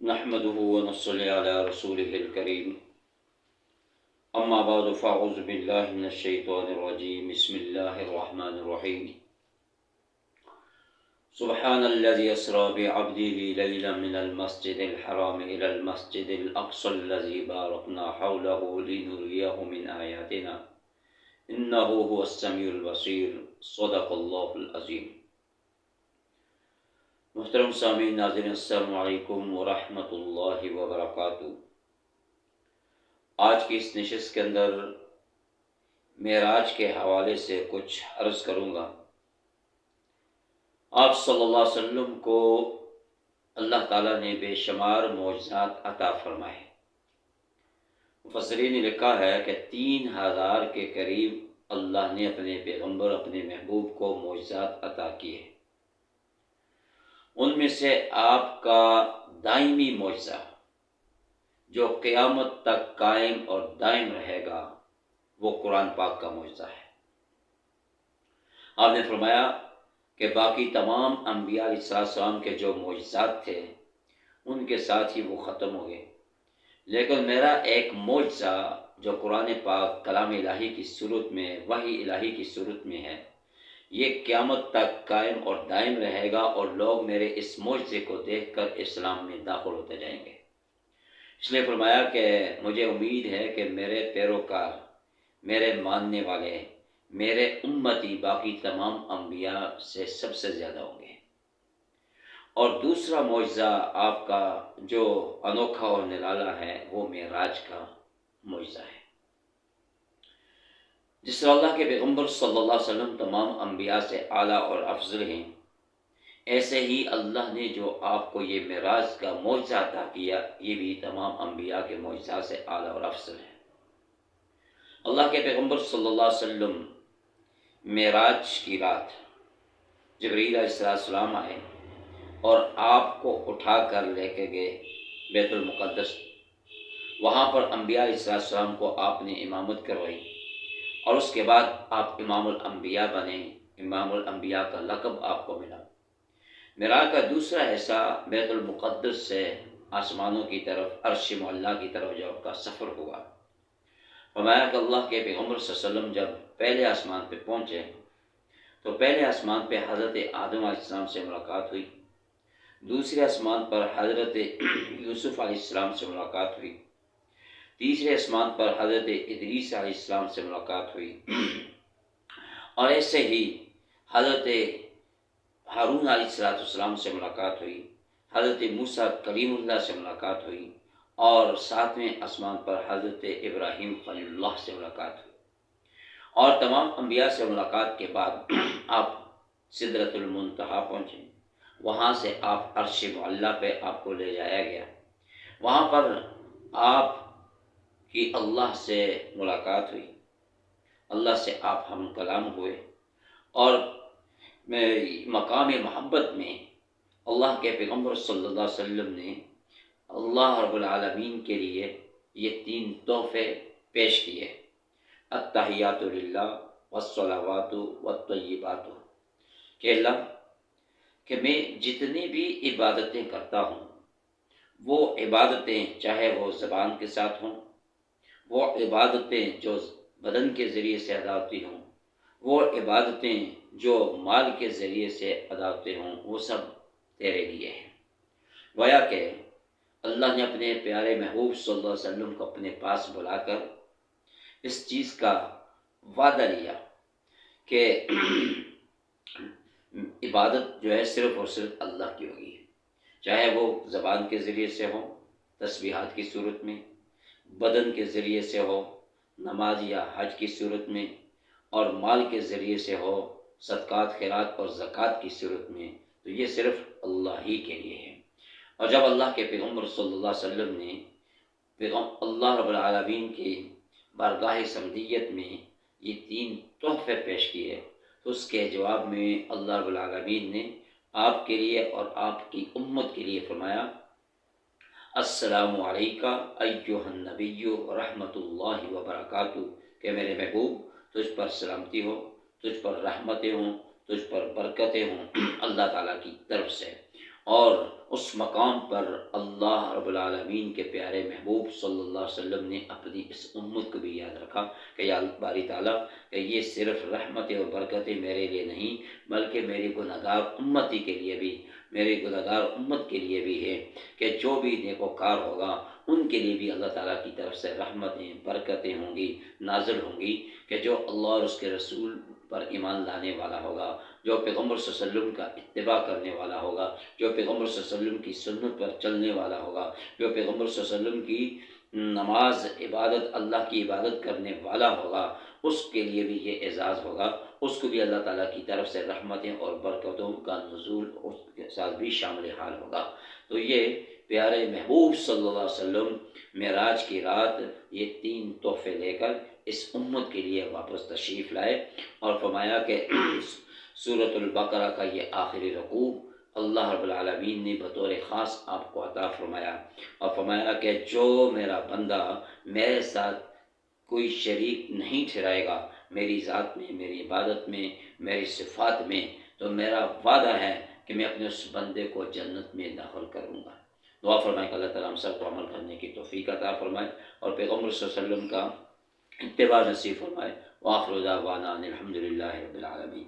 نحمده ونصلي على رسوله الكريم اما بعد فاعوذ بالله من الشيطان الرجيم بسم الله الرحمن الرحيم سبحان الذي اسرى بعبده ليلا من المسجد الحرام الى المسجد الاقصى الذي باركنا حوله لنريه من آياتنا انه هو السميع البصير صدق الله العظيم۔ محترم سامعین ناظرین السلام علیکم ورحمۃ اللہ وبرکاتہ۔ آج کی اس نشست کے اندر معراج کے حوالے سے کچھ عرض کروں گا۔ آپ صلی اللہ علیہ وسلم کو اللہ تعالیٰ نے بے شمار معجزات عطا فرمائے۔ مفسرین نے لکھا ہے کہ 3000 کے قریب اللہ نے اپنے پیغمبر اپنے محبوب کو معجزات عطا کیے۔ ان میں سے آپ کا دائمی معجزہ جو قیامت تک قائم اور دائم رہے گا وہ قرآن پاک کا معجزہ ہے۔ آپ نے فرمایا کہ باقی تمام انبیاء علیہ السلام کے جو معجزات تھے ان کے ساتھ ہی وہ ختم ہو گئے، لیکن میرا ایک معجزہ جو قرآن پاک کلام الہی کی صورت میں وحی الہی کی صورت میں ہے، یہ قیامت تک قائم اور دائم رہے گا اور لوگ میرے اس معجزے کو دیکھ کر اسلام میں داخل ہوتے جائیں گے۔ اس لیے فرمایا کہ مجھے امید ہے کہ میرے پیروکار، میرے ماننے والے، میرے امتی باقی تمام انبیاء سے سب سے زیادہ ہوں گے۔ اور دوسرا معجزہ آپ کا جو انوکھا اور نرالا ہے وہ معراج کا معجزہ ہے۔ جس طرح اللہ کے پیغمبر صلی اللہ علیہ وسلم تمام انبیاء سے اعلیٰ اور افضل ہیں، ایسے ہی اللہ نے جو آپ کو یہ معراج کا معجزہ عطا کیا یہ بھی تمام انبیاء کے معجزات سے اعلیٰ اور افضل ہے۔ اللہ کے پیغمبر صلی اللہ علیہ وسلم معراج کی رات جبرائیل علیہ السلام آئے اور آپ کو اٹھا کر لے کے گئے بیت المقدس۔ وہاں پر انبیاء علیہ السلام کو آپ نے امامت کروائی اور اس کے بعد آپ امام الانبیاء بنے، امام الانبیاء کا لقب آپ کو ملا۔ معراج کا دوسرا حصہ بیت المقدس سے آسمانوں کی طرف عرش معلیٰ کی طرف جو کا سفر ہوا۔ فرمایا کہ اللہ کے پیغمبر صلی اللہ علیہ وسلم جب پہلے آسمان پہ پہنچے تو پہلے آسمان پہ حضرت آدم علیہ السلام سے ملاقات ہوئی، دوسرے آسمان پر حضرت یوسف علیہ السلام سے ملاقات ہوئی، تیسرے آسمان پر حضرت ادریس علیہ السلام سے ملاقات ہوئی، اور ایسے ہی حضرت ہارون علیہ السلام سے ملاقات ہوئی، حضرت موسیٰ کلیم اللہ سے ملاقات ہوئی، اور ساتویں آسمان پر حضرت ابراہیم خلیل اللہ سے ملاقات ہوئی۔ اور تمام انبیاء سے ملاقات کے بعد آپ سدرۃ المنتہا پہنچے، وہاں سے آپ عرش معلیٰ پہ آپ کو لے جایا گیا۔ وہاں پر آپ کی اللہ سے ملاقات ہوئی، اللہ سے آپ ہم کلام ہوئے، اور مقام محبت میں اللہ کے پیغمبر صلی اللہ علیہ وسلم نے اللہ رب العالمین کے لیے یہ 3 تحفے پیش کیے: التحیات للہ والصلوات والطیبات، کہ اللہ کہ میں جتنی بھی عبادتیں کرتا ہوں وہ عبادتیں چاہے وہ زبان کے ساتھ ہوں، وہ عبادتیں جو بدن کے ذریعے سے ادا ہوتی ہوں، وہ عبادتیں جو مال کے ذریعے سے ادا ہوتے ہوں، وہ سب تیرے لیے ہیں۔ گویا کہ اللہ نے اپنے پیارے محبوب صلی اللہ علیہ وسلم کو اپنے پاس بلا کر اس چیز کا وعدہ لیا کہ عبادت جو ہے صرف اور صرف اللہ کی ہوگی، چاہے وہ زبان کے ذریعے سے ہو تسبیحات کی صورت میں، بدن کے ذریعے سے ہو نماز یا حج کی صورت میں، اور مال کے ذریعے سے ہو صدقات خیرات اور زکوٰۃ کی صورت میں، تو یہ صرف اللہ ہی کے لیے ہے۔ اور جب اللہ کے پیغمبر صلی اللہ علیہ وسلم نے اللہ رب العالمین کی بارگاہ سمدیت میں یہ 3 تحفے پیش کیے تو اس کے جواب میں اللہ رب العالمین نے آپ کے لیے اور آپ کی امت کے لیے فرمایا: السلام علیکہ ایہا النبی رحمۃ اللہ وبرکاتہ، کہ میرے محبوب تجھ پر سلامتی ہو، تجھ پر رحمتیں ہوں، تجھ پر برکتیں ہوں اللہ تعالیٰ کی طرف سے، اور اس مقام پر اللہ رب العالمین کے پیارے محبوب صلی اللہ علیہ وسلم نے اپنی اس امت کو بھی یاد رکھا کہ یا باری تعالیٰ کہ یہ صرف رحمتیں اور برکتیں میرے لیے نہیں بلکہ میری گنہگار امتی کے لیے بھی، میری گنہگار امت کے لیے بھی ہے، کہ جو بھی نیکوکار ہوگا ان کے لیے بھی اللہ تعالیٰ کی طرف سے رحمتیں برکتیں ہوں گی، نازل ہوں گی، کہ جو اللہ اور اس کے رسول پر ایمان لانے والا ہوگا، جو پیغمبر صلی اللہ علیہ وسلم کا اتباع کرنے والا ہوگا، جو پیغمبر صلی اللہ علیہ وسلم کی سنت پر چلنے والا ہوگا، جو پیغمبر صلی اللہ علیہ وسلم کی نماز عبادت اللہ کی عبادت کرنے والا ہوگا، اس کے لیے بھی یہ اعزاز ہوگا، اس کو بھی اللہ تعالیٰ کی طرف سے رحمتیں اور برکتوں کا نزول اس کے ساتھ بھی شامل حال ہوگا۔ تو یہ پیارے محبوب صلی اللہ علیہ وسلم معراج کی رات یہ 3 تحفے لے کر اس امت کے لیے واپس تشریف لائے، اور فرمایا کہ سورۃ البقرہ کا یہ آخری رکوع اللہ رب العالمین نے بطور خاص آپ کو عطا فرمایا، اور فرمایا کہ جو میرا بندہ میرے ساتھ کوئی شریک نہیں ٹھہرائے گا میری ذات میں، میری عبادت میں، میری صفات میں، تو میرا وعدہ ہے کہ میں اپنے اس بندے کو جنت میں داخل کروں گا۔ دعا فرمائیں کہ اللہ تعالیٰ ہم سب کو عمل کرنے کی توفیق عطا فرمائے اور پیغمبر صلی اللہ علیہ وسلم کا اتباع نصیب فرمائے۔ وآخر دعوانا ان الحمد للہ رب العالمین۔